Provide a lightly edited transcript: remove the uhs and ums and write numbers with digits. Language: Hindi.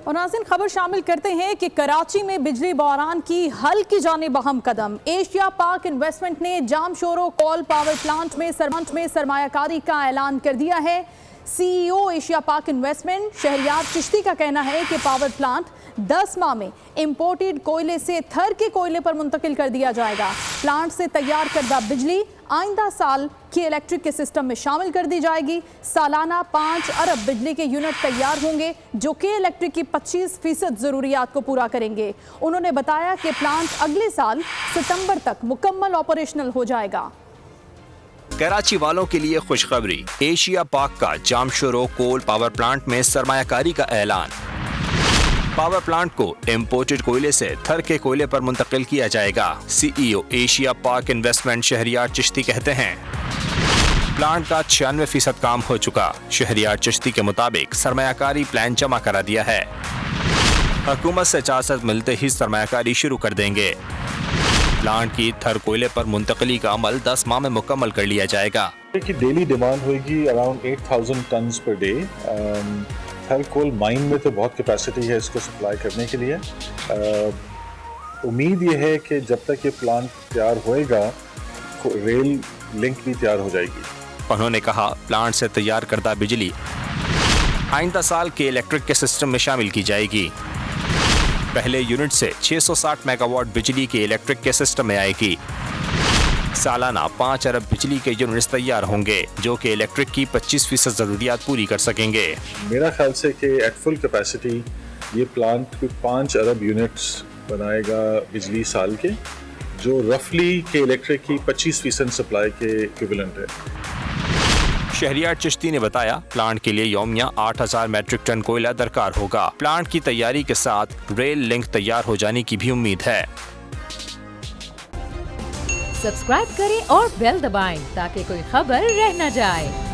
और नाज़रीन खबर शामिल करते हैं कि कराची में बिजली बहरान की हल की जानिब अहम कदम। एशिया पाक इन्वेस्टमेंट ने जामशोरो कोल पावर प्लांट में सरमायाकारी का ऐलान कर दिया है। CEO एशिया पाक इन्वेस्टमेंट शहरियार चिश्ती का कहना है कि पावर प्लांट 10 माह में इंपोर्टेड कोयले से थर के कोयले पर मुंतकिल कर दिया जाएगा। प्लांट से तैयार करदा बिजली आइंदा साल की इलेक्ट्रिक के सिस्टम में शामिल कर दी जाएगी। सालाना 5 अरब बिजली के यूनिट तैयार होंगे जो कि इलेक्ट्रिक की 25% ज़रूरियात को पूरा करेंगे। उन्होंने बताया कि प्लांट अगले साल सितंबर तक मुकम्मल ऑपरेशनल हो जाएगा। कराची वालों के लिए खुशखबरी, एशिया पाक का जामशोरो कोल पावर प्लांट में सरमायाकारी का ऐलान। पावर प्लांट को इम्पोर्टेड कोयले से थर के कोयले पर मुंतकिल किया जाएगा। CEO एशिया पाक इन्वेस्टमेंट शहरियार चिश्ती कहते हैं प्लांट का 96% काम हो चुका। शहरियार चिश्ती के मुताबिक सरमायाकारी प्लान जमा करा दिया है। हुकूमत से इजाज़त मिलते ही सरमायाकारी शुरू कर देंगे। प्लांट की थर कोयले पर मुंतकली का अमल 10 माह में मुकम्मल कर लिया जाएगा। की डेली डिमांड होगी अराउंड 8000 टन पर डे। थर कोल माइन में तो बहुत कैपेसिटी है इसको सप्लाई करने के लिए। उम्मीद ये है कि जब तक ये प्लांट तैयार होएगा रेल लिंक भी तैयार हो जाएगी। उन्होंने कहा प्लांट से तैयार करदा बिजली आइंदा साल के इलेक्ट्रिक के सिस्टम में शामिल की जाएगी। पहले यूनिट से 660 मेगावाट बिजली के इलेक्ट्रिक के सिस्टम में आएगी। सालाना 5 अरब बिजली के यूनिट्स तैयार होंगे जो कि इलेक्ट्रिक की 25% ज़रूरियात पूरी कर सकेंगे। मेरा ख्याल से कि एट फुल कैपेसिटी ये प्लांट 5 अरब यूनिट्स बनाएगा बिजली साल के, जो रफली के इलेक्ट्रिक की 25% सप्लाई के इक्विवेलेंट है। शहरियार चिश्ती ने बताया प्लांट के लिए यौमिया 8000 मैट्रिक टन कोयला दरकार होगा। प्लांट की तैयारी के साथ रेल लिंक तैयार हो जाने की भी उम्मीद है। सब्सक्राइब करें और बेल दबाएं ताकि कोई खबर रह न जाए।